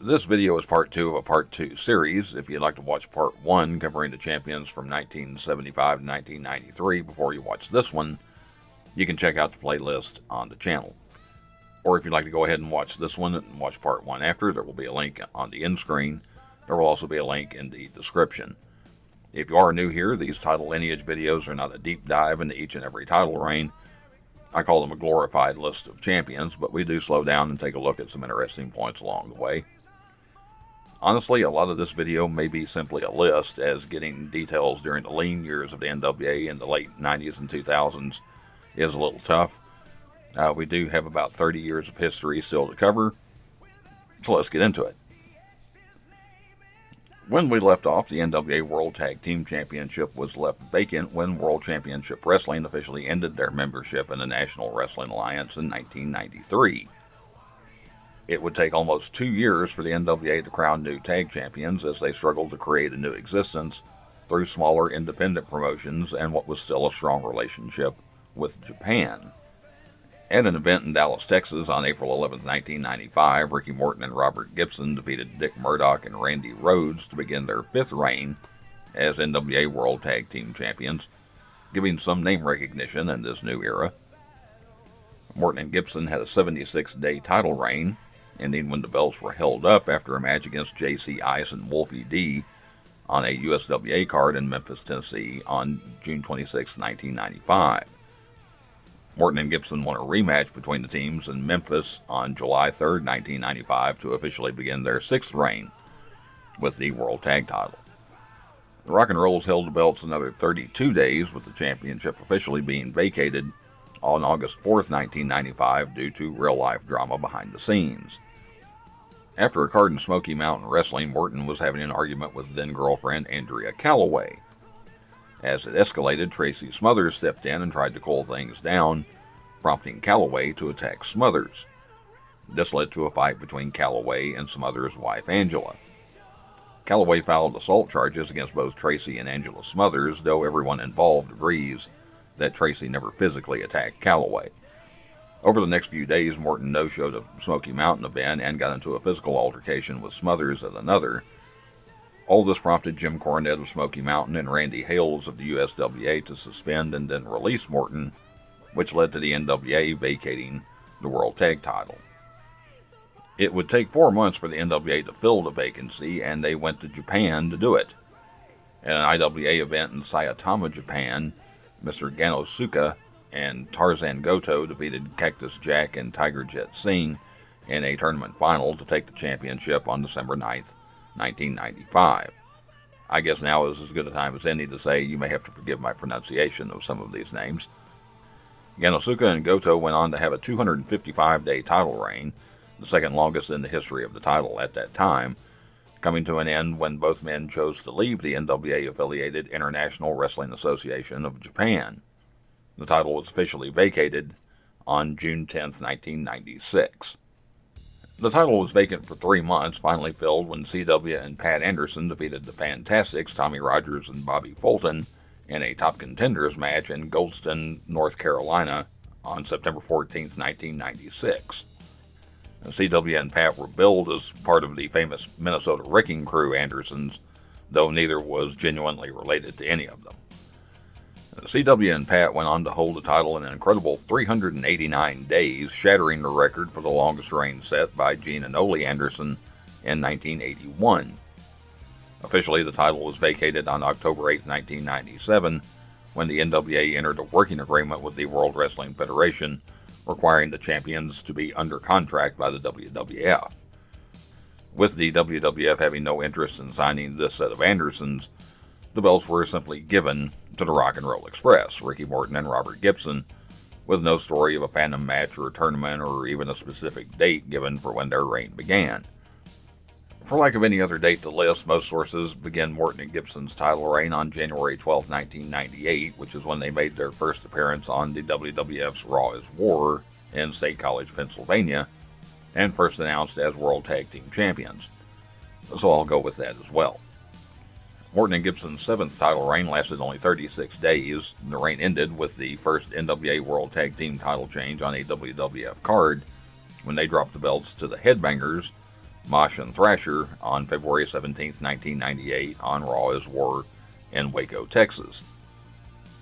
This video is part 2 of a part 2 series. If you'd like to watch part 1 covering the champions from 1975 to 1993 before you watch this one, you can check out the playlist on the channel. Or if you'd like to go ahead and watch this one and watch part 1 after, there will be a link on the end screen. There will also be a link in the description. If you are new here, these title lineage videos are not a deep dive into each and every title reign. I call them a glorified list of champions, but we do slow down and take a look at some interesting points along the way. Honestly, a lot of this video may be simply a list, as getting details during the lean years of the NWA in the late 90s and 2000s is a little tough. We do have about 30 years of history still to cover, so let's get into it. When we left off, the NWA World Tag Team Championship was left vacant when World Championship Wrestling officially ended their membership in the National Wrestling Alliance in 1993. It would take almost 2 years for the NWA to crown new tag champions as they struggled to create a new existence through smaller independent promotions and what was still a strong relationship with Japan. At an event in Dallas, Texas on April 11, 1995, Ricky Morton and Robert Gibson defeated Dick Murdoch and Randy Rhodes to begin their 5th reign as NWA World Tag Team Champions, giving some name recognition in this new era. Morton and Gibson had a 76-day title reign, ending when the belts were held up after a match against J.C. Ice and Wolfie D on a USWA card in Memphis, Tennessee on June 26, 1995. Morton and Gibson won a rematch between the teams in Memphis on July 3, 1995 to officially begin their 6th reign with the World Tag title. The Rock and Rolls held the belts another 32 days, with the championship officially being vacated on August 4, 1995 due to real-life drama behind the scenes. After a card in Smoky Mountain Wrestling, Morton was having an argument with then-girlfriend Andrea Calloway. As it escalated, Tracy Smothers stepped in and tried to cool things down, prompting Calloway to attack Smothers. This led to a fight between Calloway and Smothers' wife Angela. Calloway filed assault charges against both Tracy and Angela Smothers, though everyone involved agrees that Tracy never physically attacked Calloway. Over the next few days, Morton no-showed a Smoky Mountain event and got into a physical altercation with Smothers at another. All this prompted Jim Cornette of Smoky Mountain and Randy Hales of the USWA to suspend and then release Morton, which led to the NWA vacating the World Tag title. It would take 4 months for the NWA to fill the vacancy, and they went to Japan to do it. At an IWA event in Saitama, Japan, Mr. Ganosuke and Tarzan Goto defeated Cactus Jack and Tiger Jet Singh in a tournament final to take the championship on December 9th, 1995. I guess now is as good a time as any to say you may have to forgive my pronunciation of some of these names. Ganosuke and Goto went on to have a 255-day title reign, the second longest in the history of the title at that time, coming to an end when both men chose to leave the NWA-affiliated International Wrestling Association of Japan. The title was officially vacated on June 10, 1996. The title was vacant for 3 months, finally filled when CW and Pat Anderson defeated the Fantastics, Tommy Rogers and Bobby Fulton, in a Top Contenders match in Goldston, North Carolina on September 14, 1996. CW and Pat were billed as part of the famous Minnesota Wrecking Crew Andersons, though neither was genuinely related to any of them. CW and Pat went on to hold the title in an incredible 389 days, shattering the record for the longest reign set by Gene and Ole Anderson in 1981. Officially, the title was vacated on October 8, 1997, when the NWA entered a working agreement with the World Wrestling Federation, requiring the champions to be under contract by the WWF. With the WWF having no interest in signing this set of Andersons, the belts were simply given to the Rock and Roll Express, Ricky Morton and Robert Gibson, with no story of a Phantom match or a tournament or even a specific date given for when their reign began. For lack of any other date to list, most sources begin Morton and Gibson's title reign on January 12, 1998, which is when they made their first appearance on the WWF's Raw is War in State College, Pennsylvania, and first announced as World Tag Team Champions. So I'll go with that as well. Morton and Gibson's 7th title reign lasted only 36 days. The reign ended with the first NWA World Tag Team title change on a WWF card when they dropped the belts to the Headbangers Mosh and Thrasher on February 17, 1998 on Raw as War in Waco, Texas.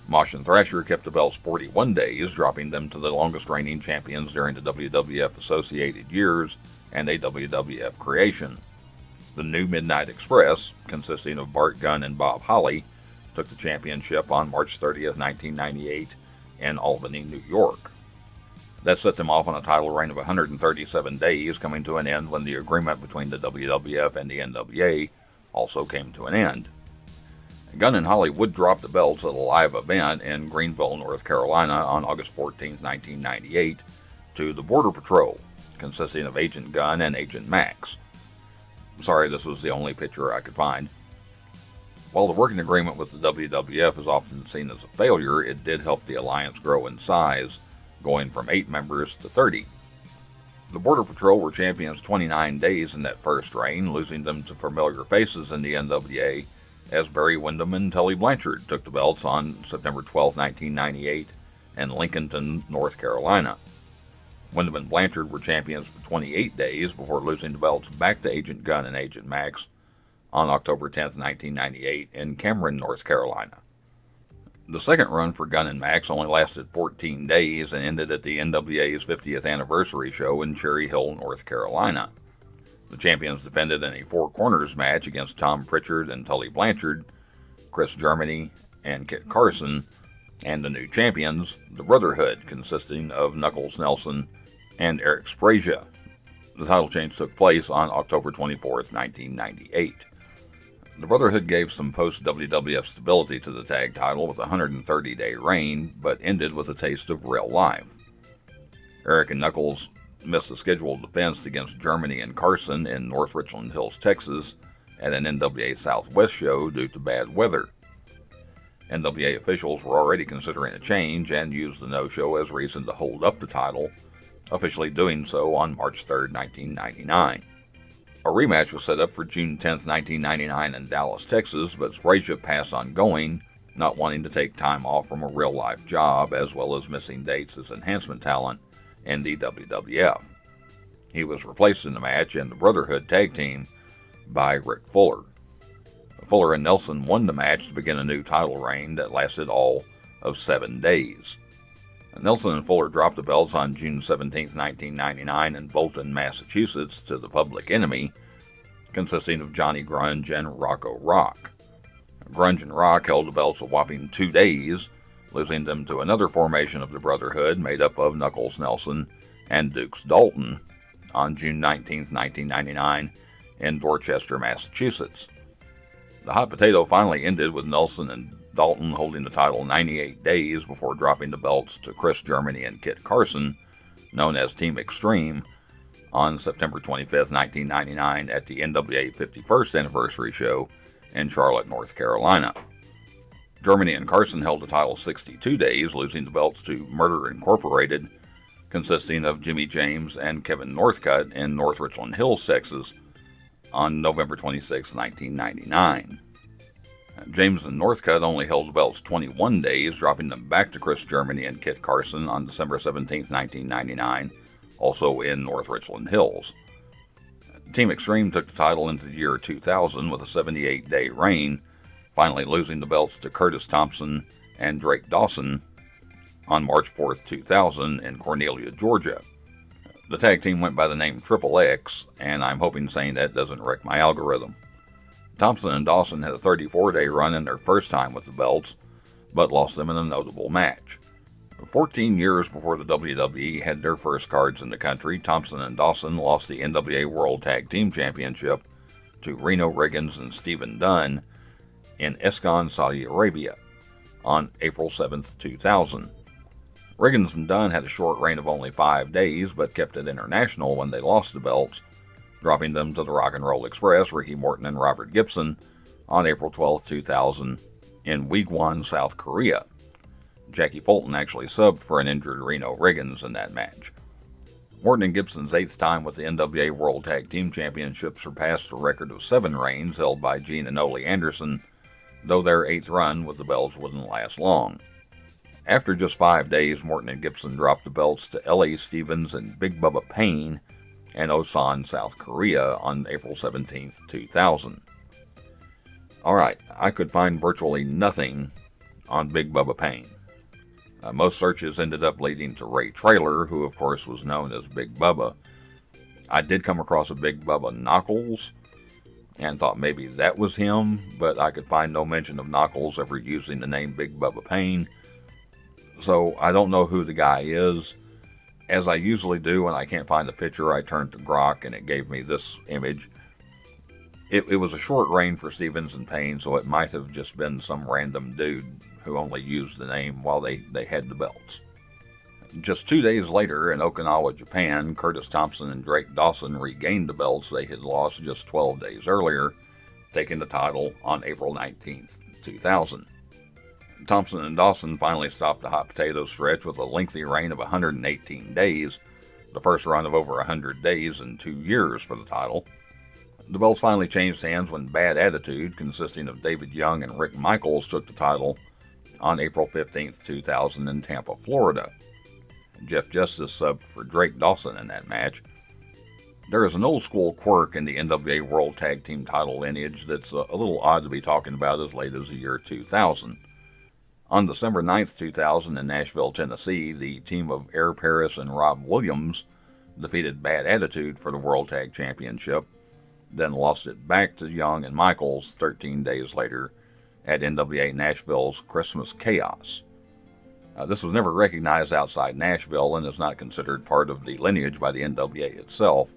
Mosh and Thrasher kept the belts 41 days, dropping them to the longest reigning champions during the WWF Associated years and a WWF creation. The New Midnight Express, consisting of Bart Gunn and Bob Holly, took the championship on March 30, 1998 in Albany, New York. That set them off on a title reign of 137 days, coming to an end when the agreement between the WWF and the NWA also came to an end. Gunn and Holly would drop the belts at a live event in Greenville, North Carolina on August 14, 1998 to the Border Patrol, consisting of Agent Gunn and Agent Max. Sorry, this was the only picture I could find. While the working agreement with the WWF is often seen as a failure, it did help the alliance grow in size, going from 8 members to 30. The Border Patrol were champions 29 days in that first reign, losing them to familiar faces in the NWA, as Barry Windham and Tully Blanchard took the belts on September 12, 1998 in Lincolnton, North Carolina. Windham and Blanchard were champions for 28 days before losing the belts back to Agent Gunn and Agent Max on October 10, 1998 in Cameron, North Carolina. The second run for Gunn and Max only lasted 14 days and ended at the NWA's 50th anniversary show in Cherry Hill, North Carolina. The champions defended in a 4 corners match against Tom Pritchard and Tully Blanchard, Chris Germany, and Kit Carson, and the new champions, the Brotherhood, consisting of Knuckles Nelson and Eric Sprasia. The title change took place on October 24, 1998. The Brotherhood gave some post-WWF stability to the tag title with a 130-day reign, but ended with a taste of real life. Eric and Knuckles missed a scheduled defense against Germany and Carson in North Richland Hills, Texas, at an NWA Southwest show due to bad weather. NWA officials were already considering a change and used the no-show as reason to hold up the title, officially doing so on March 3, 1999. A rematch was set up for June 10, 1999 in Dallas, Texas, but Sprasia passed on going, not wanting to take time off from a real-life job, as well as missing dates as enhancement talent in the WWF. He was replaced in the match in the Brotherhood tag team by Rick Fuller. Fuller and Nelson won the match to begin a new title reign that lasted all of 7 days. Nelson and Fuller dropped the belts on June 17, 1999 in Bolton, Massachusetts to the Public Enemy, consisting of Johnny Grunge and Rocco Rock. Grunge and Rock held the belts a whopping 2 days, losing them to another formation of the Brotherhood made up of Knuckles Nelson and Dukes Dalton on June 19, 1999 in Dorchester, Massachusetts. The hot potato finally ended with Nelson and Dalton holding the title 98 days before dropping the belts to Chris Germany and Kit Carson, known as Team Extreme, on September 25, 1999 at the NWA 51st Anniversary Show in Charlotte, North Carolina. Germany and Carson held the title 62 days, losing the belts to Murder Incorporated, consisting of Jimmy James and Kevin Northcutt in North Richland Hills, Texas, on November 26, 1999. James and Northcutt only held the belts 21 days, dropping them back to Chris Germany and Kit Carson on December 17, 1999, also in North Richland Hills. Team Extreme took the title into the year 2000 with a 78-day reign, finally losing the belts to Curtis Thompson and Drake Dawson on March 4, 2000 in Cornelia, Georgia. The tag team went by the name Triple X, and I'm hoping saying that doesn't wreck my algorithm. Thompson and Dawson had a 34-day run in their first time with the belts, but lost them in a notable match. 14 years before the WWE had their first cards in the country, Thompson and Dawson lost the NWA World Tag Team Championship to Reno Riggins and Stephen Dunn in Escon, Saudi Arabia, on April 7, 2000. Riggins and Dunn had a short reign of only 5 days, but kept it international when they lost the belts, dropping them to the Rock and Roll Express, Ricky Morton and Robert Gibson, on April 12, 2000 in Wigwon, South Korea. Jackie Fulton actually subbed for an injured Reno Riggins in that match. Morton and Gibson's 8th time with the NWA World Tag Team Championship surpassed a record of 7 reigns held by Gene and Ole Anderson, though their 8th run with the belts wouldn't last long. After just 5 days, Morton and Gibson dropped the belts to L.A. Stevens and Big Bubba Payne and Osan, South Korea on April 17, 2000. Alright, I could find virtually nothing on Big Bubba Payne. Most searches ended up leading to Ray Traylor, who of course was known as Big Bubba. I did come across a Big Bubba Knuckles, and thought maybe that was him, but I could find no mention of Knuckles ever using the name Big Bubba Payne. So I don't know who the guy is. As I usually do when I can't find a picture, I turned to Grok and it gave me this image. It was a short reign for Stevens and Payne, so it might have just been some random dude who only used the name while they had the belts. Just 2 days later, in Okinawa, Japan, Curtis Thompson and Drake Dawson regained the belts they had lost just 12 days earlier, taking the title on April 19, 2000. Thompson and Dawson finally stopped the hot potato stretch with a lengthy reign of 118 days, the first run of over 100 days in 2 years for the title. The belts finally changed hands when Bad Attitude, consisting of David Young and Rick Michaels, took the title on April 15, 2000 in Tampa, Florida. Jeff Justice subbed for Drake Dawson in that match. There is an old school quirk in the NWA World Tag Team title lineage that's a little odd to be talking about as late as the year 2000. On December 9, 2000 in Nashville, Tennessee, the team of Air Paris and Rob Williams defeated Bad Attitude for the World Tag Championship, then lost it back to Young and Michaels 13 days later at NWA Nashville's Christmas Chaos. This was never recognized outside Nashville and is not considered part of the lineage by the NWA itself.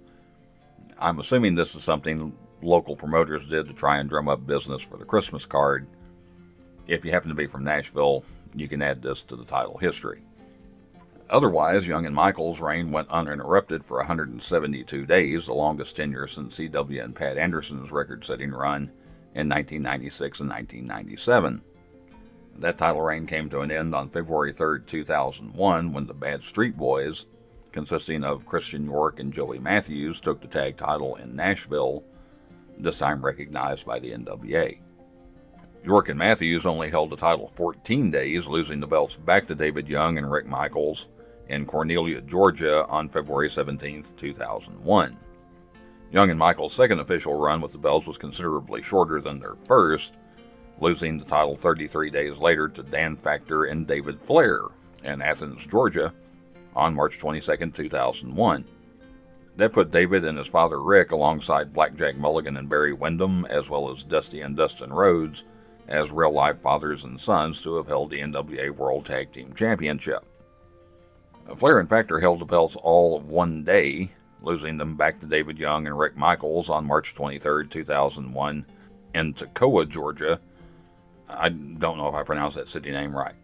I'm assuming this is something local promoters did to try and drum up business for the Christmas card. If you happen to be from Nashville, you can add this to the title history. Otherwise, Young and Michaels' reign went uninterrupted for 172 days, the longest tenure since CW and Pat Anderson's record-setting run in 1996 and 1997. That title reign came to an end on February 3, 2001, when the Bad Street Boys, consisting of Christian York and Joey Matthews, took the tag title in Nashville, this time recognized by the NWA. York and Matthews only held the title 14 days, losing the belts back to David Young and Rick Michaels in Cornelia, Georgia on February 17, 2001. Young and Michaels' second official run with the belts was considerably shorter than their first, losing the title 33 days later to Dan Factor and David Flair in Athens, Georgia on March 22, 2001. That put David and his father Rick alongside Blackjack Mulligan and Barry Windham, as well as Dusty and Dustin Rhodes, as real-life fathers and sons to have held the NWA World Tag Team Championship. Flair and Factor held the belts all of one day, losing them back to David Young and Rick Michaels on March 23, 2001 in Toccoa, Georgia. I don't know if I pronounced that city name right.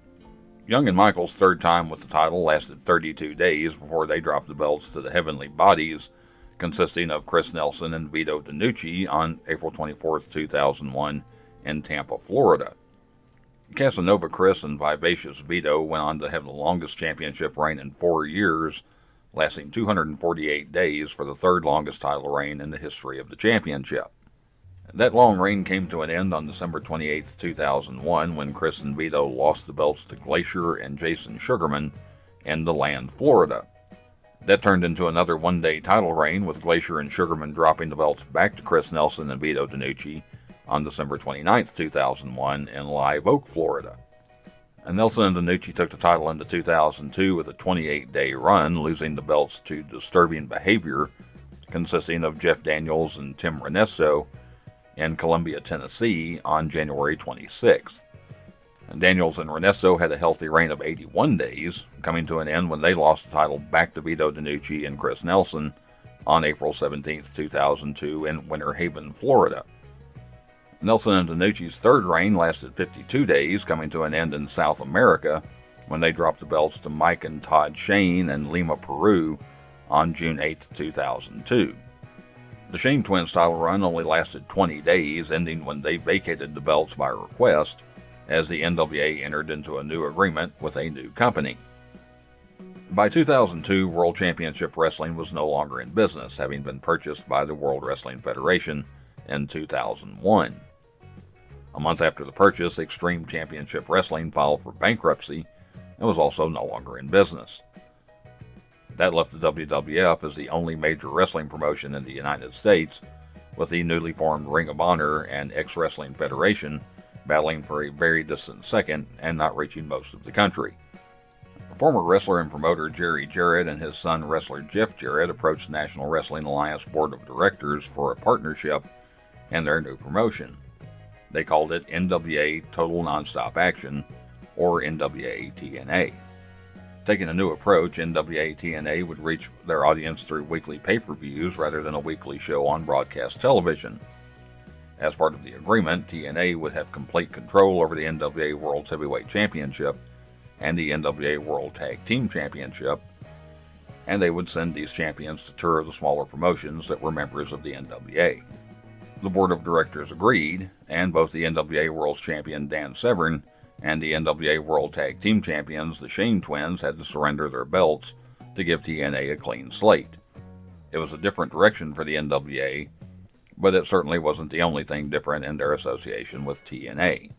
Young and Michaels' third time with the title lasted 32 days before they dropped the belts to the Heavenly Bodies, consisting of Chris Nelson and Vito DiNucci on April 24, 2001 in Tampa, Florida. Casanova Chris and Vivacious Vito went on to have the longest championship reign in 4 years, lasting 248 days for the third longest title reign in the history of the championship. That long reign came to an end on December 28, 2001, when Chris and Vito lost the belts to Glacier and Jason Sugarman in DeLand, Florida. That turned into another one-day title reign, with Glacier and Sugarman dropping the belts back to Chris Nelson and Vito DiNucci on December 29, 2001 in Live Oak, Florida. And Nelson and DiNucci took the title into 2002 with a 28-day run, losing the belts to Disturbing Behavior, consisting of Jeff Daniels and Tim Renesto, in Columbia, Tennessee on January 26th. Daniels and Renesto had a healthy reign of 81 days, coming to an end when they lost the title back to Vito DiNucci and Chris Nelson on April 17, 2002 in Winter Haven, Florida. Nelson and DiNucci's third reign lasted 52 days, coming to an end in South America when they dropped the belts to Mike and Todd Shane and Lima, Peru on June 8, 2002. The Shane Twins title run only lasted 20 days, ending when they vacated the belts by request, as the NWA entered into a new agreement with a new company. By 2002, World Championship Wrestling was no longer in business, having been purchased by the World Wrestling Federation in 2001. A month after the purchase, Extreme Championship Wrestling filed for bankruptcy and was also no longer in business. That left the WWF as the only major wrestling promotion in the United States, with the newly formed Ring of Honor and X-Wrestling Federation battling for a very distant second and not reaching most of the country. Former wrestler and promoter Jerry Jarrett and his son wrestler Jeff Jarrett approached National Wrestling Alliance Board of Directors for a partnership in their new promotion. They called it NWA Total Nonstop Action, or NWA-TNA. Taking a new approach, NWA-TNA would reach their audience through weekly pay-per-views rather than a weekly show on broadcast television. As part of the agreement, TNA would have complete control over the NWA World Heavyweight Championship and the NWA World Tag Team Championship, and they would send these champions to tour the smaller promotions that were members of the NWA. The board of directors agreed, and both the NWA World Champion Dan Severn and the NWA World Tag Team Champions, the Shane Twins, had to surrender their belts to give TNA a clean slate. It was a different direction for the NWA, but it certainly wasn't the only thing different in their association with TNA.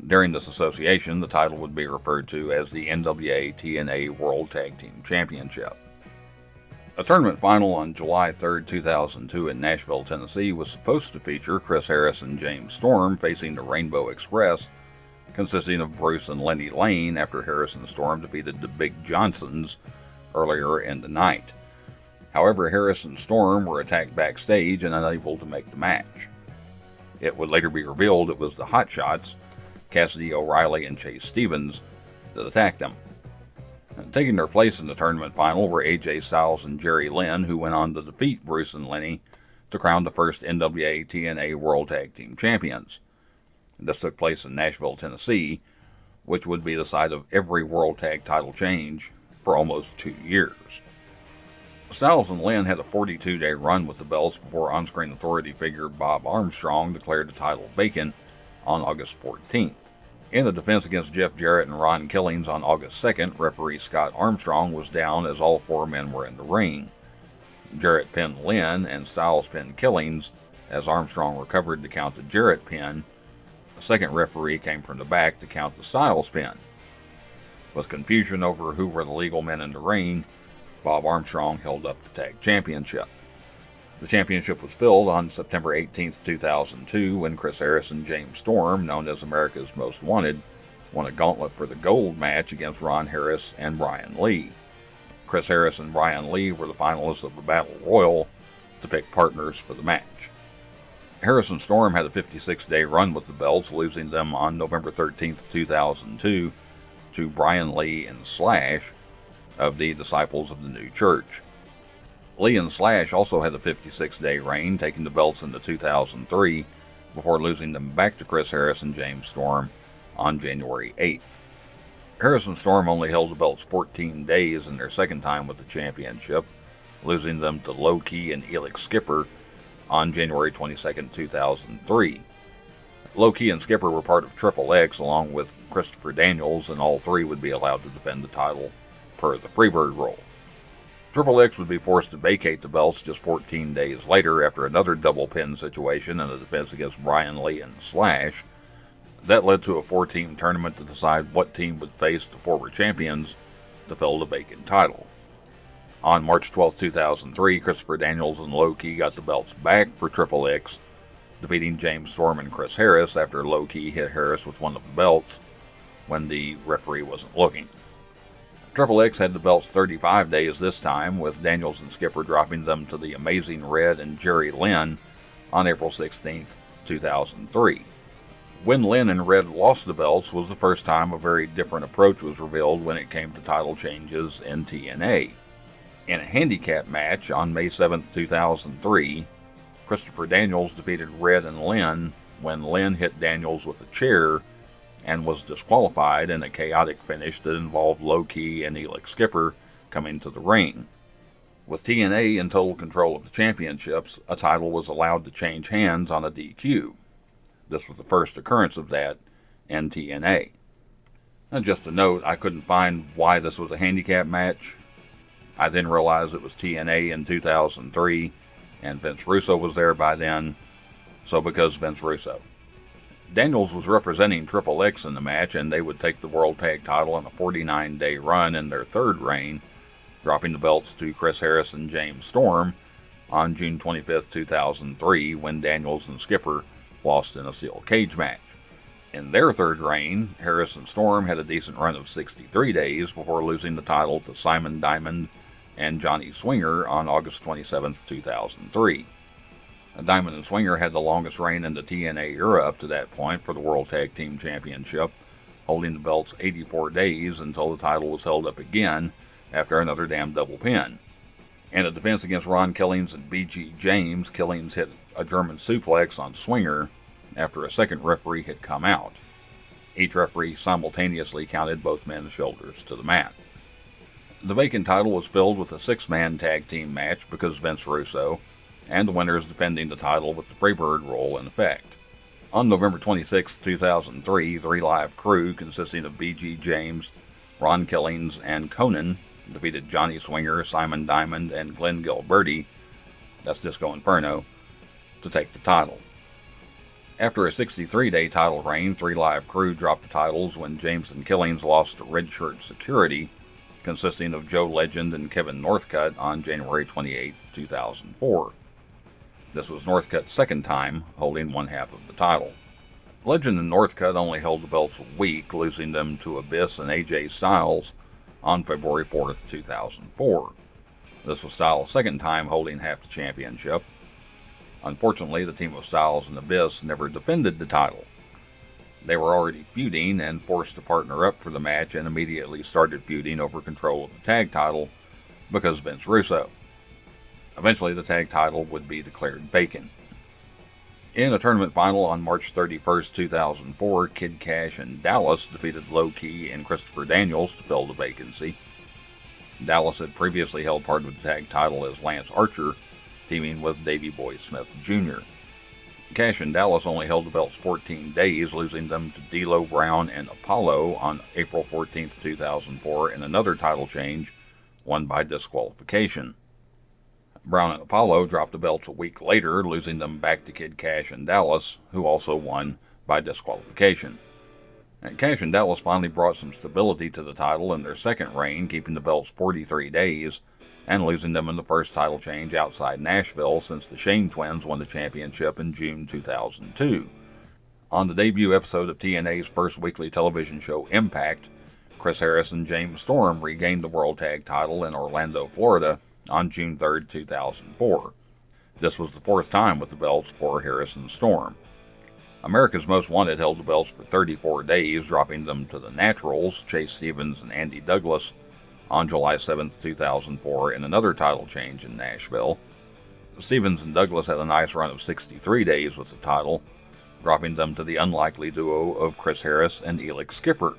During this association, the title would be referred to as the NWA-TNA World Tag Team Championship. A tournament final on July 3, 2002 in Nashville, Tennessee was supposed to feature Chris Harris and James Storm facing the Rainbow Express, consisting of Bruce and Lenny Lane after Harris and Storm defeated the Big Johnsons earlier in the night. However, Harris and Storm were attacked backstage and unable to make the match. It would later be revealed it was the Hot Shots, Cassidy O'Reilly and Chase Stevens, that attacked them. Taking their place in the tournament final were AJ Styles and Jerry Lynn, who went on to defeat Bruce and Lenny to crown the first NWA-TNA World Tag Team Champions. This took place in Nashville, Tennessee, which would be the site of every World Tag title change for almost 2 years. Styles and Lynn had a 42-day run with the belts before on-screen authority figure Bob Armstrong declared the title vacant on August 14th. In the defense against Jeff Jarrett and Ron Killings on August 2nd, referee Scott Armstrong was down as all four men were in the ring. Jarrett pinned Lynn and Styles pinned Killings. As Armstrong recovered to count the Jarrett pin, a second referee came from the back to count the Styles pin. With confusion over who were the legal men in the ring, Bob Armstrong held up the tag championship. The championship was filled on September 18, 2002, when Chris Harris and James Storm, known as America's Most Wanted, won a gauntlet for the gold match against Ron Harris and Brian Lee. Chris Harris and Brian Lee were the finalists of the Battle Royal to pick partners for the match. Harris and Storm had a 56-day run with the belts, losing them on November 13, 2002, to Brian Lee and Slash of the Disciples of the New Church. Lee and Slash also had a 56-day reign, taking the belts into 2003, before losing them back to Chris Harris and James Storm on January 8th. Harris and Storm only held the belts 14 days in their second time with the championship, losing them to Low Key and Elix Skipper on January 22, 2003. Low Key and Skipper were part of Triple X along with Christopher Daniels, and all three would be allowed to defend the title per the Freebird rule. Triple X would be forced to vacate the belts just 14 days later after another double pin situation in a defense against Brian Lee and Slash. That led to a 4-team tournament to decide what team would face the former champions to fill the vacant title. On March 12, 2003, Christopher Daniels and Low Key got the belts back for Triple X, defeating James Storm and Chris Harris after Low Key hit Harris with one of the belts when the referee wasn't looking. Triple X had the belts 35 days this time, with Daniels and Skipper dropping them to the Amazing Red and Jerry Lynn on April 16, 2003. When Lynn and Red lost the belts was the first time a very different approach was revealed when it came to title changes in TNA. In a handicap match on May 7, 2003, Christopher Daniels defeated Red and Lynn when Lynn hit Daniels with a chair and was disqualified in a chaotic finish that involved Low Key and Elix Skipper coming to the ring. With TNA in total control of the championships, a title was allowed to change hands on a DQ. This was the first occurrence of that in TNA. And just a note, I couldn't find why this was a handicap match. I then realized it was TNA in 2003, and Vince Russo was there by then, so because Vince Russo. Daniels was representing Triple X in the match, and they would take the World Tag title on a 49-day run in their third reign, dropping the belts to Chris Harris and James Storm on June 25, 2003, when Daniels and Skipper lost in a steel cage match. In their third reign, Harris and Storm had a decent run of 63 days before losing the title to Simon Diamond and Johnny Swinger on August 27, 2003. Diamond and Swinger had the longest reign in the TNA era up to that point for the World Tag Team Championship, holding the belts 84 days until the title was held up again after another damn double pin. In a defense against Ron Killings and B.G. James, Killings hit a German suplex on Swinger after a second referee had come out. Each referee simultaneously counted both men's shoulders to the mat. The vacant title was filled with a six-man tag team match because Vince Russo, and the winners defending the title with the Freebird rule in effect. On November 26, 2003, Three Live Crew, consisting of B.G. James, Ron Killings, and Conan, defeated Johnny Swinger, Simon Diamond, and Glenn Gilberti, that's Disco Inferno, to take the title. After a 63-day title reign, Three Live Crew dropped the titles when James and Killings lost to Red Shirt Security, consisting of Joe Legend and Kevin Northcutt, on January 28, 2004. This was Northcutt's second time holding one half of the title. Legend and Northcutt only held the belts a week, losing them to Abyss and AJ Styles on February 4, 2004. This was Styles' second time holding half the championship. Unfortunately, the team of Styles and Abyss never defended the title. They were already feuding and forced to partner up for the match and immediately started feuding over control of the tag title because of Vince Russo. Eventually, the tag title would be declared vacant. In a tournament final on March 31, 2004, Kid Cash and Dallas defeated Low Key and Christopher Daniels to fill the vacancy. Dallas had previously held part of the tag title as Lance Archer, teaming with Davey Boy Smith Jr. Cash and Dallas only held the belts 14 days, losing them to D'Lo Brown and Apollo on April 14, 2004 in another title change, won by disqualification. Brown and Apollo dropped the belts a week later, losing them back to Kid Cash and Dallas, who also won by disqualification. Cash and Dallas finally brought some stability to the title in their second reign, keeping the belts 43 days, and losing them in the first title change outside Nashville since the Shane Twins won the championship in June 2002. On the debut episode of TNA's first weekly television show, Impact, Chris Harris and James Storm regained the World Tag title in Orlando, Florida on June 3, 2004. This was the fourth time with the belts for Harris and Storm. America's Most Wanted held the belts for 34 days, dropping them to the Naturals, Chase Stevens and Andy Douglas, on July 7, 2004 in another title change in Nashville. Stevens and Douglas had a nice run of 63 days with the title, dropping them to the unlikely duo of Chris Harris and Elix Skipper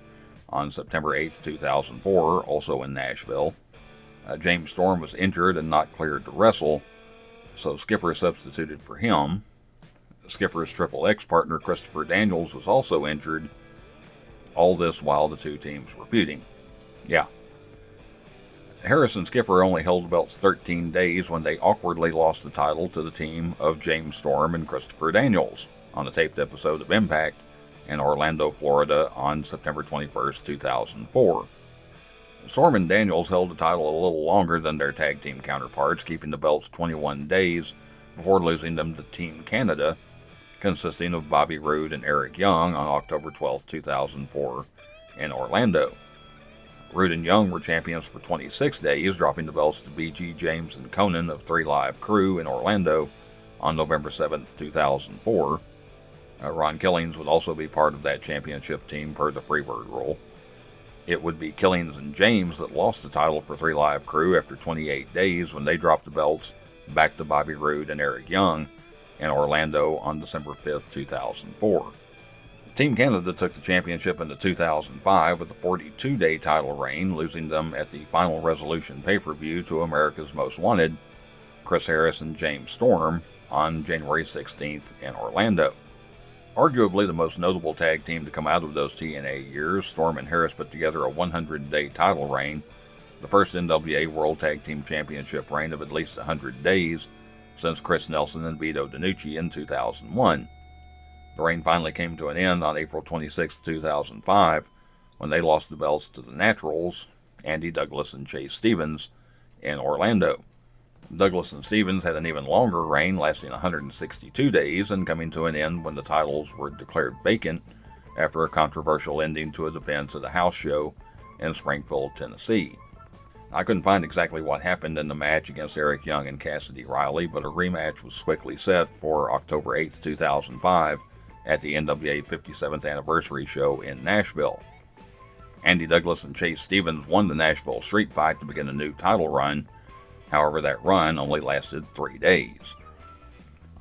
on September 8, 2004, also in Nashville. James Storm was injured and not cleared to wrestle, so Skipper substituted for him. Skipper's Triple X partner Christopher Daniels was also injured, all this while the two teams were feuding. Yeah. Harris and Skipper only held the belts 13 days when they awkwardly lost the title to the team of James Storm and Christopher Daniels on a taped episode of Impact in Orlando, Florida on September 21, 2004. Storm and Daniels held the title a little longer than their tag team counterparts, keeping the belts 21 days before losing them to Team Canada, consisting of Bobby Roode and Eric Young on October 12, 2004 in Orlando. Roode and Young were champions for 26 days, dropping the belts to B.G. James and Conan of Three Live Crew in Orlando on November 7, 2004. Ron Killings would also be part of that championship team per the Freebird rule. It would be Killings and James that lost the title for Three Live Crew after 28 days when they dropped the belts back to Bobby Roode and Eric Young in Orlando on December 5, 2004. Team Canada took the championship into 2005 with a 42-day title reign, losing them at the Final Resolution pay-per-view to America's Most Wanted, Chris Harris and James Storm, on January 16th in Orlando. Arguably the most notable tag team to come out of those TNA years, Storm and Harris put together a 100-day title reign, the first NWA World Tag Team Championship reign of at least 100 days since Chris Nelson and Vito DiNucci in 2001. The reign finally came to an end on April 26, 2005, when they lost the belts to the Naturals, Andy Douglas and Chase Stevens, in Orlando. Douglas and Stevens had an even longer reign, lasting 162 days and coming to an end when the titles were declared vacant after a controversial ending to a defense at a house show in Springfield, Tennessee. I couldn't find exactly what happened in the match against Eric Young and Cassidy Riley, but a rematch was quickly set for October 8, 2005 at the NWA 57th Anniversary show in Nashville. Andy Douglas and Chase Stevens won the Nashville street fight to begin a new title run. However, that run only lasted 3 days.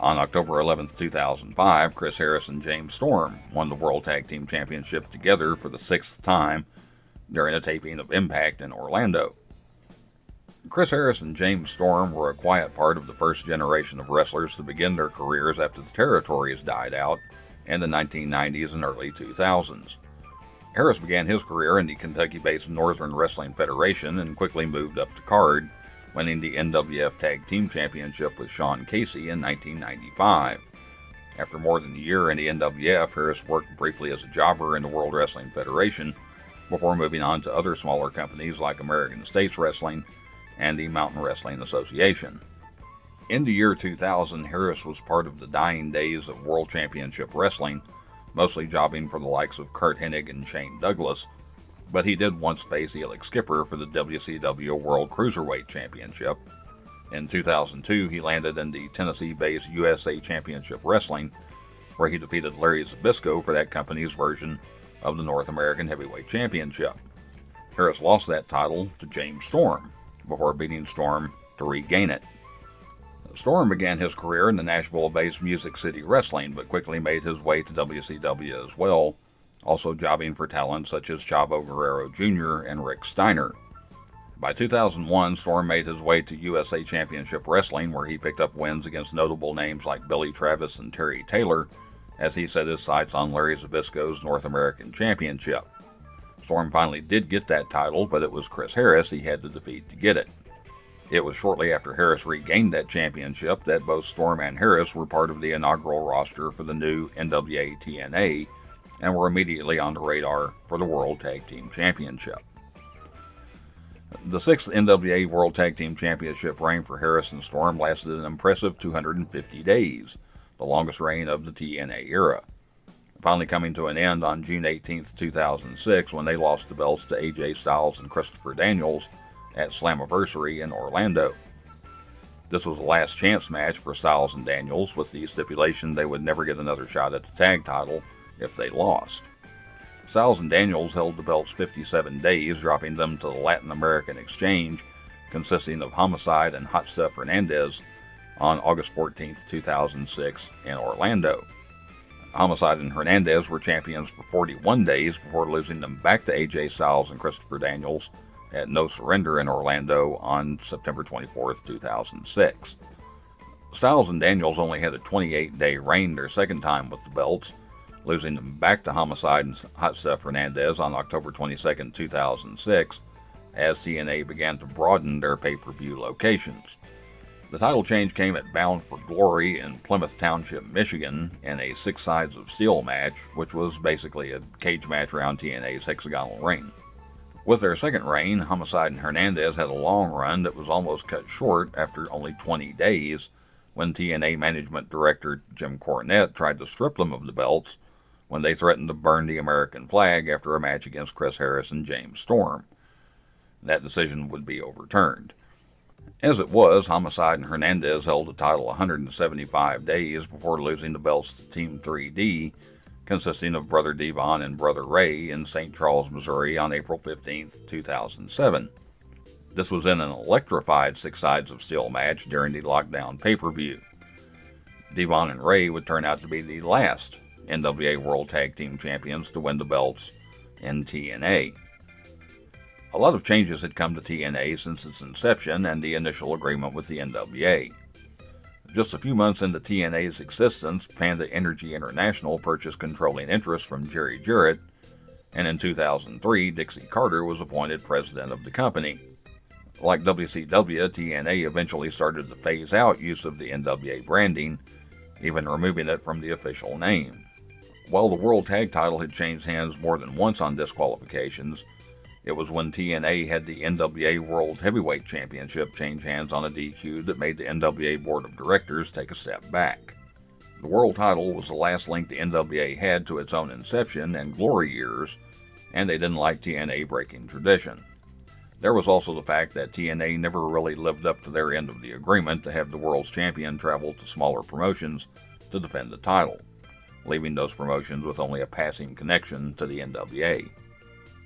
On October 11, 2005, Chris Harris and James Storm won the World Tag Team Championship together for the 6th time during a taping of Impact in Orlando. Chris Harris and James Storm were a quiet part of the first generation of wrestlers to begin their careers after the territories died out in the 1990s and early 2000s. Harris began his career in the Kentucky-based Northern Wrestling Federation and quickly moved up to card, winning the NWF Tag Team Championship with Sean Casey in 1995. After more than a year in the NWF, Harris worked briefly as a jobber in the World Wrestling Federation before moving on to other smaller companies like American States Wrestling and the Mountain Wrestling Association. In the year 2000, Harris was part of the dying days of World Championship Wrestling, mostly jobbing for the likes of Curt Hennig and Shane Douglas, but he did once face Elix Skipper for the WCW World Cruiserweight Championship. In 2002, he landed in the Tennessee-based USA Championship Wrestling, where he defeated Larry Zbyszko for that company's version of the North American Heavyweight Championship. Harris lost that title to James Storm, before beating Storm to regain it. Storm began his career in the Nashville-based Music City Wrestling, but quickly made his way to WCW as well, also jobbing for talent such as Chavo Guerrero Jr. and Rick Steiner. By 2001, Storm made his way to USA Championship Wrestling, where he picked up wins against notable names like Billy Travis and Terry Taylor, as he set his sights on Larry Zbyszko's North American Championship. Storm finally did get that title, but it was Chris Harris he had to defeat to get it. It was shortly after Harris regained that championship that both Storm and Harris were part of the inaugural roster for the new NWA-TNA and were immediately on the radar for the World Tag Team Championship. The 6th NWA World Tag Team Championship reign for Harris and Storm lasted an impressive 250 days, the longest reign of the TNA era, finally coming to an end on June 18, 2006, when they lost the belts to AJ Styles and Christopher Daniels at Slammiversary in Orlando. This was a last chance match for Styles and Daniels, with the stipulation they would never get another shot at the tag title if they lost. Styles and Daniels held the belts 57 days, dropping them to the Latin American Exchange, consisting of Homicide and Hot Stuff Hernandez, on August 14, 2006 in Orlando. Homicide and Hernandez were champions for 41 days before losing them back to AJ Styles and Christopher Daniels at No Surrender in Orlando on September 24, 2006. Styles and Daniels only had a 28-day reign their second time with the belts, losing them back to Homicide and Hot Stuff Hernandez on October 22, 2006, as TNA began to broaden their pay-per-view locations. The title change came at Bound for Glory in Plymouth Township, Michigan, in a 6 sides of steel match, which was basically a cage match around TNA's hexagonal ring. With their second reign, Homicide and Hernandez had a long run that was almost cut short after only 20 days, when TNA Management Director Jim Cornette tried to strip them of the belts when they threatened to burn the American flag after a match against Chris Harris and James Storm. That decision would be overturned. As it was, Homicide and Hernandez held the title 175 days before losing the belts to Team 3D, consisting of Brother Devon and Brother Ray, in St. Charles, Missouri on April 15, 2007. This was in an electrified 6 sides of steel match during the Lockdown pay-per-view. Devon and Ray would turn out to be the last NWA World Tag Team Champions to win the belts in TNA. A lot of changes had come to TNA since its inception and the initial agreement with the NWA. Just a few months into TNA's existence, Panda Energy International purchased controlling interest from Jerry Jarrett, and in 2003, Dixie Carter was appointed president of the company. Like WCW, TNA eventually started to phase out use of the NWA branding, even removing it from the official name. While the World Tag title had changed hands more than once on disqualifications, It was when TNA had the NWA World Heavyweight Championship change hands on a DQ that made the NWA Board of Directors take a step back. The world title was the last link the NWA had to its own inception and glory years, and they didn't like TNA breaking tradition. There was also the fact that TNA never really lived up to their end of the agreement to have the world's champion travel to smaller promotions to defend the title, leaving those promotions with only a passing connection to the NWA.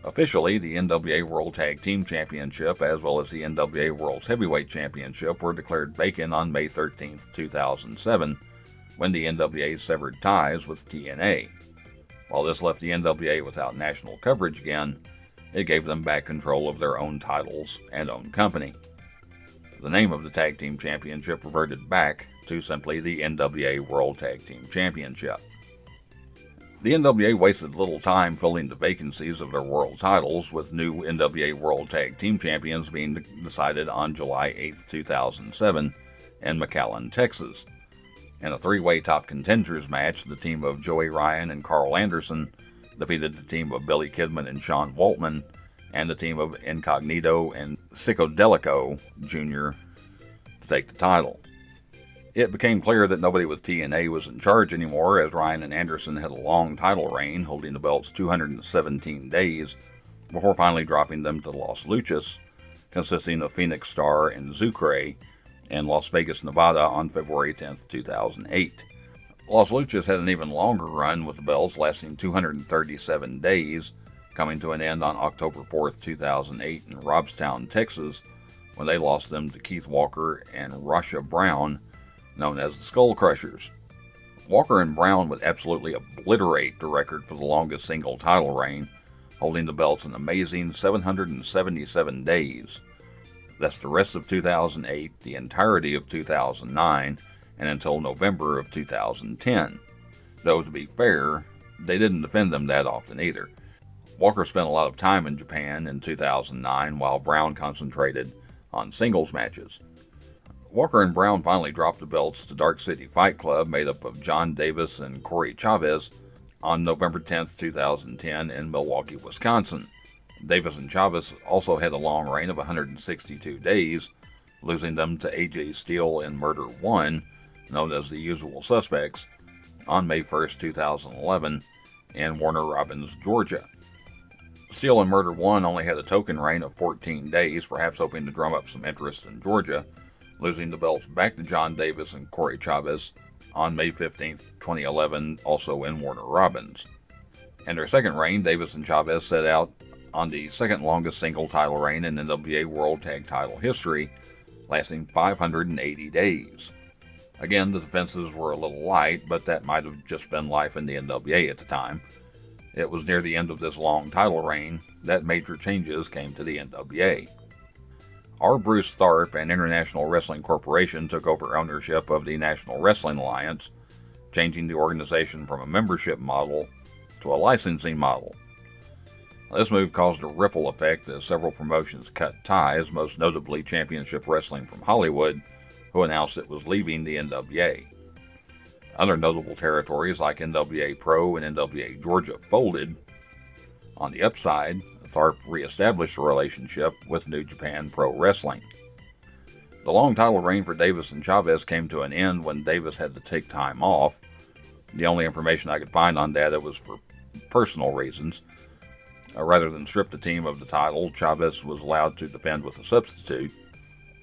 Officially, the NWA World Tag Team Championship as well as the NWA World's Heavyweight Championship were declared vacant on May 13, 2007, when the NWA severed ties with TNA. While this left the NWA without national coverage again, it gave them back control of their own titles and own company. The name of the Tag Team Championship reverted back to simply the NWA World Tag Team Championship. The NWA wasted little time filling the vacancies of their world titles, with new NWA World Tag Team Champions being decided on July 8, 2007 in McAllen, Texas. In a three-way top contenders match, the team of Joey Ryan and Carl Anderson defeated the team of Billy Kidman and Sean Waltman, and the team of Incognito and Psicodelico Jr. to take the title. It became clear that nobody with TNA was in charge anymore, as Ryan and Anderson had a long title reign, holding the belts 217 days, before finally dropping them to Los Luchas, consisting of Phoenix Star and Zucre, in Las Vegas, Nevada on February 10, 2008. Los Luchas had an even longer run with the belts, lasting 237 days, coming to an end on October 4, 2008 in Robstown, Texas, when they lost them to Keith Walker and Rasha Brown, known as the Skull Crushers. Walker and Brown would absolutely obliterate the record for the longest single title reign, holding the belts an amazing 777 days. That's the rest of 2008, the entirety of 2009, and until November of 2010. Though, to be fair, they didn't defend them that often either. Walker spent a lot of time in Japan in 2009, while Brown concentrated on singles matches. Walker and Brown finally dropped the belts to Dark City Fight Club, made up of John Davis and Corey Chavez, on November 10, 2010 in Milwaukee, Wisconsin. Davis and Chavez also had a long reign of 162 days, losing them to AJ Steele in Murder 1, known as the Usual Suspects, on May 1, 2011 in Warner Robins, Georgia. Steele and Murder 1 only had a token reign of 14 days, perhaps hoping to drum up some interest in Georgia, losing the belts back to John Davis and Corey Chavez on May 15, 2011, also in Warner Robins. In their second reign, Davis and Chavez set out on the second longest single title reign in NWA World Tag Title history, lasting 580 days. Again, the defenses were a little light, but that might have just been life in the NWA at the time. It was near the end of this long title reign that major changes came to the NWA. R. Bruce Tharpe and International Wrestling Corporation took over ownership of the National Wrestling Alliance, changing the organization from a membership model to a licensing model. This move caused a ripple effect as several promotions cut ties, most notably Championship Wrestling from Hollywood, who announced it was leaving the NWA. Other notable territories like NWA Pro and NWA Georgia folded. On the upside, Tharpe reestablished a relationship with New Japan Pro Wrestling. The long title reign for Davis and Chavez came to an end when Davis had to take time off. The only information I could find on that, it was for personal reasons. Rather than strip the team of the title, Chavez was allowed to defend with a substitute.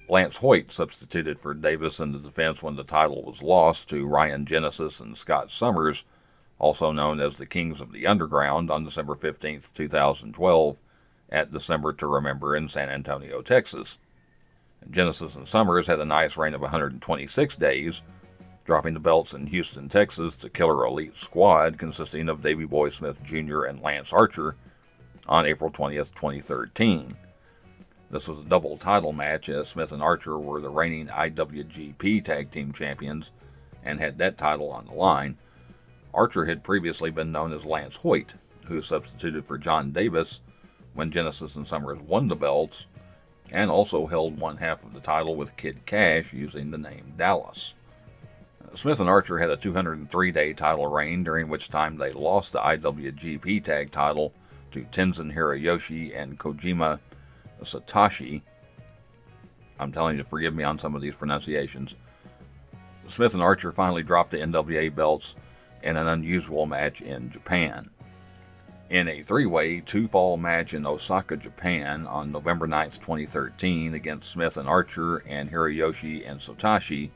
Lance Hoyt substituted for Davis in the defense when the title was lost to Ryan Genesis and Scott Summers, also known as the Kings of the Underground, on December 15, 2012, at December to Remember in San Antonio, Texas. Genesis and Summers had a nice reign of 126 days, dropping the belts in Houston, Texas to Killer Elite Squad, consisting of Davey Boy Smith Jr. and Lance Archer, on April 20, 2013. This was a double title match, as Smith and Archer were the reigning IWGP Tag Team Champions and had that title on the line. Archer had previously been known as Lance Hoyt, who substituted for John Davis when Genesis and Summers won the belts, and also held one half of the title with Kid Cash using the name Dallas. Smith and Archer had a 203-day title reign, during which time they lost the IWGP Tag title to Tenzin Hiroyoshi and Kojima Satoshi. I'm telling you, forgive me on some of these pronunciations. Smith and Archer finally dropped the NWA belts in an unusual match in Japan. In a three-way, two-fall match in Osaka, Japan on November 9, 2013 against Smith and Archer and Hiroyoshi and Satoshi,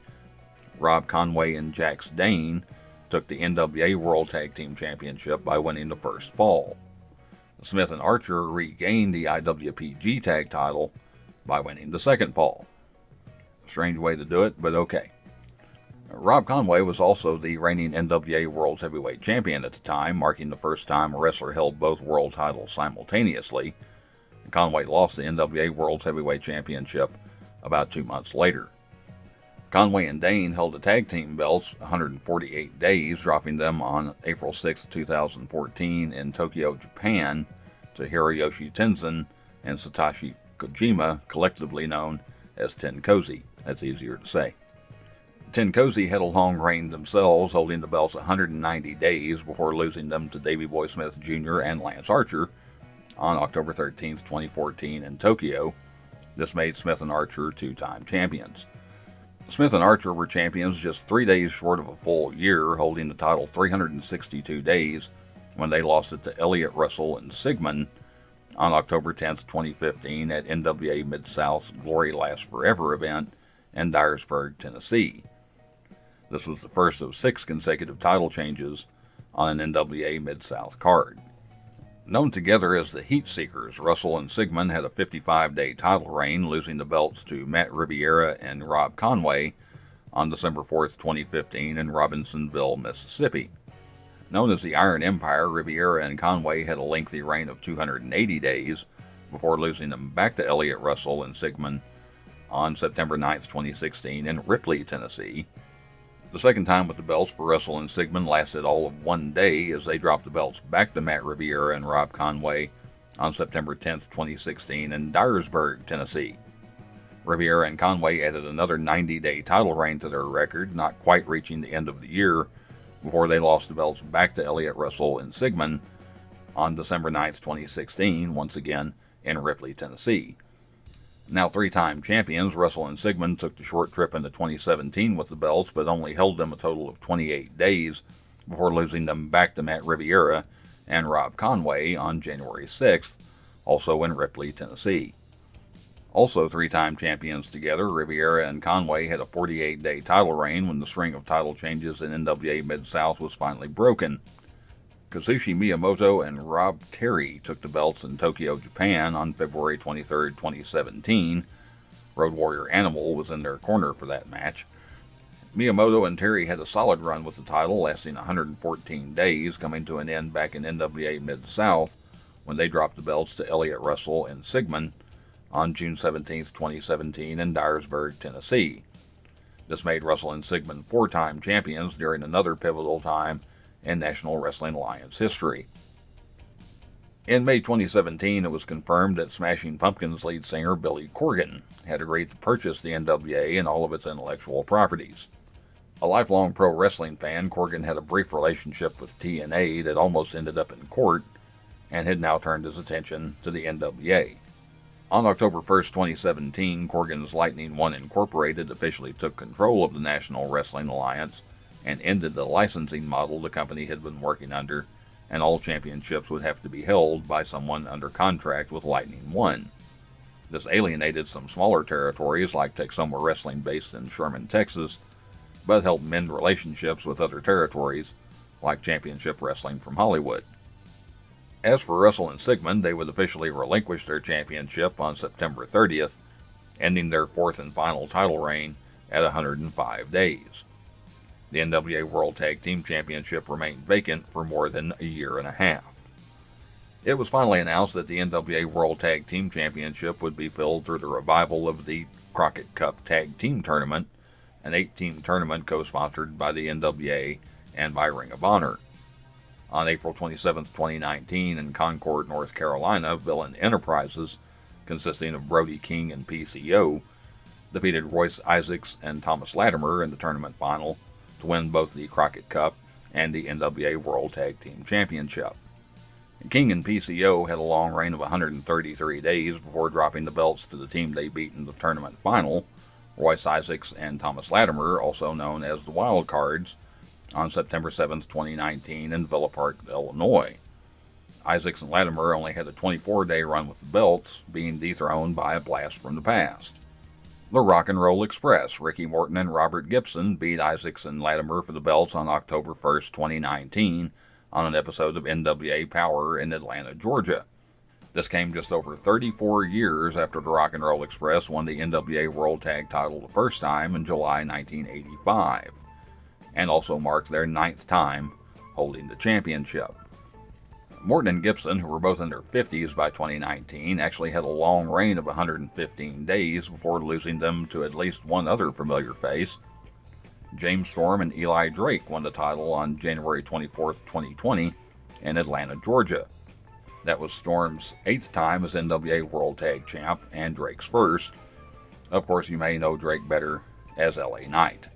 Rob Conway and Jax Dane took the NWA World Tag Team Championship by winning the first fall. Smith and Archer regained the IWPG Tag title by winning the second fall. Strange way to do it, but okay. Rob Conway was also the reigning NWA World Heavyweight Champion at the time, marking the first time a wrestler held both world titles simultaneously. Conway lost the NWA World Heavyweight Championship about 2 months later. Conway and Dane held the tag team belts 148 days, dropping them on April 6, 2014 in Tokyo, Japan, to Hiroyoshi Tenzin and Satoshi Kojima, collectively known as Tenkozy. That's easier to say. Tenkozy had a long reign themselves, holding the belts 190 days before losing them to Davey Boy Smith Jr. and Lance Archer on October 13, 2014 in Tokyo. This made Smith and Archer two-time champions. Smith and Archer were champions just 3 days short of a full year, holding the title 362 days when they lost it to Elliott Russell and Sigmund on October 10, 2015 at NWA Mid-South's Glory Lasts Forever event in Dyersburg, Tennessee. This was the first of 6 consecutive title changes on an NWA Mid-South card. Known together as the Heat Seekers, Russell and Sigmund had a 55-day title reign, losing the belts to Matt Riviera and Rob Conway on December 4, 2015 in Robinsonville, Mississippi. Known as the Iron Empire, Riviera and Conway had a lengthy reign of 280 days before losing them back to Elliott Russell and Sigmund on September 9, 2016 in Ripley, Tennessee. The second time with the belts for Russell and Sigmund lasted all of 1 day as they dropped the belts back to Matt Riviera and Rob Conway on September 10, 2016 in Dyersburg, Tennessee. Riviera and Conway added another 90-day title reign to their record, not quite reaching the end of the year, before they lost the belts back to Elliott Russell and Sigmund on December 9, 2016, once again in Ripley, Tennessee. Now 3-time champions, Russell and Sigmund took the short trip into 2017 with the belts, but only held them a total of 28 days before losing them back to Matt Riviera and Rob Conway on January 6th, also in Ripley, Tennessee. Also 3-time champions together, Riviera and Conway had a 48-day title reign when the string of title changes in NWA Mid-South was finally broken. Kazushi Miyamoto and Rob Terry took the belts in Tokyo, Japan on February 23, 2017. Road Warrior Animal was in their corner for that match. Miyamoto and Terry had a solid run with the title, lasting 114 days, coming to an end back in NWA Mid-South when they dropped the belts to Elliott Russell and Sigmund on June 17, 2017 in Dyersburg, Tennessee. This made Russell and Sigmund 4-time champions during another pivotal time in National Wrestling Alliance history. In May 2017, it was confirmed that Smashing Pumpkins lead singer Billy Corgan had agreed to purchase the NWA and all of its intellectual properties. A lifelong pro wrestling fan, Corgan had a brief relationship with TNA that almost ended up in court and had now turned his attention to the NWA. On October 1, 2017, Corgan's Lightning One Incorporated officially took control of the National Wrestling Alliance and ended the licensing model the company had been working under, and all championships would have to be held by someone under contract with Lightning One. This alienated some smaller territories like Texoma Wrestling based in Sherman, Texas, but helped mend relationships with other territories like Championship Wrestling from Hollywood. As for Russell and Sigmund, they would officially relinquish their championship on September 30th, ending their 4th and final title reign at 105 days. The NWA World Tag Team Championship remained vacant for more than a year and a half. It was finally announced that the NWA World Tag Team Championship would be filled through the revival of the Crockett Cup Tag Team Tournament, an 8-team tournament co-sponsored by the NWA and by Ring of Honor. On April 27, 2019, in Concord, North Carolina, Villain Enterprises, consisting of Brody King and PCO, defeated Royce Isaacs and Thomas Latimer in the tournament final to win both the Crockett Cup and the NWA World Tag Team Championship. King and PCO had a long reign of 133 days before dropping the belts to the team they beat in the tournament final, Royce Isaacs and Thomas Latimer, also known as the Wild Cards, on September 7, 2019 in Villa Park, Illinois. Isaacs and Latimer only had a 24-day run with the belts, being dethroned by a blast from the past. The Rock and Roll Express, Ricky Morton and Robert Gibson, beat Isaacs and Latimer for the belts on October 1, 2019, on an episode of NWA Power in Atlanta, Georgia. This came just over 34 years after the Rock and Roll Express won the NWA World Tag title the first time in July 1985, and also marked their 9th time holding the championship. Morton and Gibson, who were both in their 50s by 2019, actually had a long reign of 115 days before losing them to at least one other familiar face. James Storm and Eli Drake won the title on January 24, 2020 in Atlanta, Georgia. That was Storm's 8th time as NWA World Tag Champ and Drake's first. Of course, you may know Drake better as LA Knight.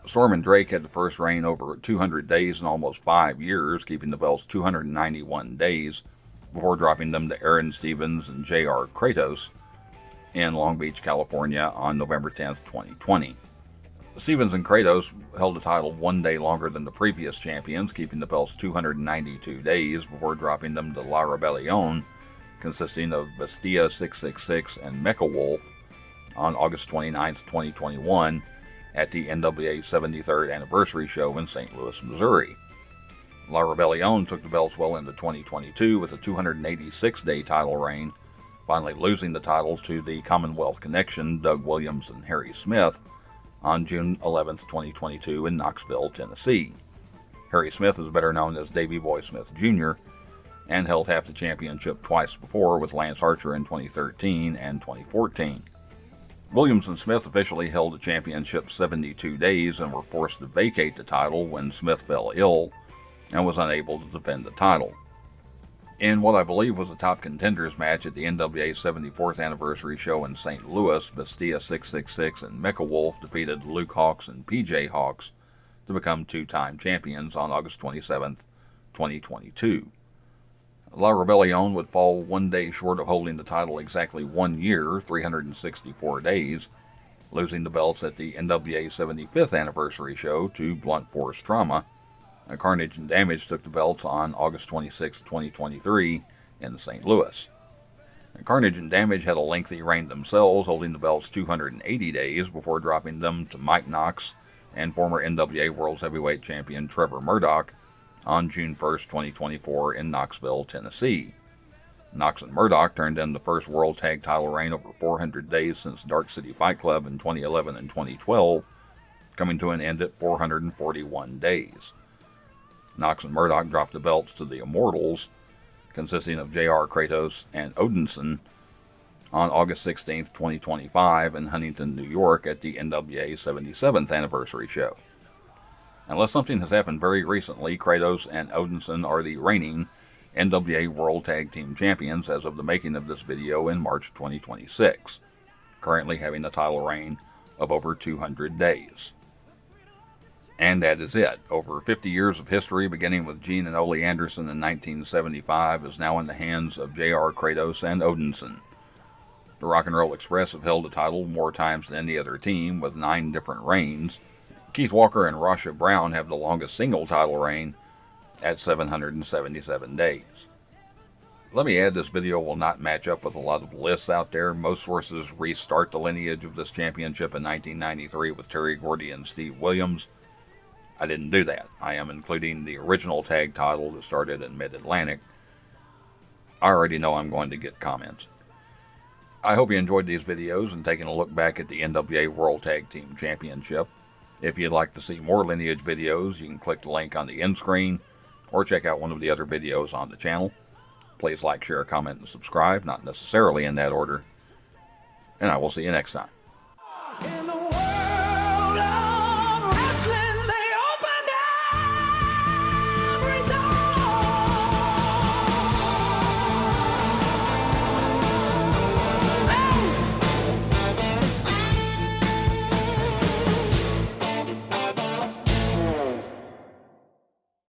Storm and Drake had the first reign over 200 days in almost 5 years, keeping the belts 291 days before dropping them to Aaron Stevens and J.R. Kratos in Long Beach, California on November 10, 2020. Stevens and Kratos held the title 1 day longer than the previous champions, keeping the belts 292 days before dropping them to La Rebellion, consisting of Bestia 666 and Mecha Wolf, on August 29, 2021, at the NWA 73rd Anniversary Show in St. Louis, Missouri. La Rebellion took the belts well into 2022 with a 286-day title reign, finally losing the titles to the Commonwealth Connection, Doug Williams and Harry Smith, on June 11, 2022 in Knoxville, Tennessee. Harry Smith is better known as Davey Boy Smith Jr., and held half the championship twice before with Lance Archer in 2013 and 2014. Williams and Smith officially held the championship 72 days and were forced to vacate the title when Smith fell ill and was unable to defend the title. In what I believe was a top contenders match at the NWA 74th Anniversary Show in St. Louis, Bestia 666 and Mecha Wolf defeated Luke Hawx and PJ Hawx to become two-time champions on August 27, 2022. La Rebellion would fall 1 day short of holding the title exactly 1 year, 364 days, losing the belts at the NWA 75th Anniversary Show to Blunt Force Trauma. Carnage and Damage took the belts on August 26, 2023 in St. Louis. Carnage and Damage had a lengthy reign themselves, holding the belts 280 days before dropping them to Mike Knox and former NWA World Heavyweight Champion Trevor Murdoch on June 1, 2024 in Knoxville, Tennessee. Knox and Murdoch turned in the first World Tag title reign over 400 days since Dark City Fight Club in 2011 and 2012, coming to an end at 441 days. Knox and Murdoch dropped the belts to the Immortals, consisting of J.R. Kratos and Odinson, on August 16, 2025 in Huntington, New York at the NWA 77th Anniversary Show. Unless something has happened very recently, Kratos and Odinson are the reigning NWA World Tag Team Champions as of the making of this video in March 2026, currently having a title reign of over 200 days. And that is it. Over 50 years of history, beginning with Gene and Ole Anderson in 1975, is now in the hands of J.R. Kratos and Odinson. The Rock and Roll Express have held the title more times than any other team, with 9 different reigns. Keith Walker and Rasha Brown have the longest single title reign at 777 days. Let me add, this video will not match up with a lot of lists out there. Most sources restart the lineage of this championship in 1993 with Terry Gordy and Steve Williams. I didn't do that. I am including the original tag title that started in Mid-Atlantic. I already know I'm going to get comments. I hope you enjoyed these videos and taking a look back at the NWA World Tag Team Championship. If you'd like to see more lineage videos, you can click the link on the end screen or check out one of the other videos on the channel. Please like, share, comment, and subscribe, not necessarily in that order. And I will see you next time.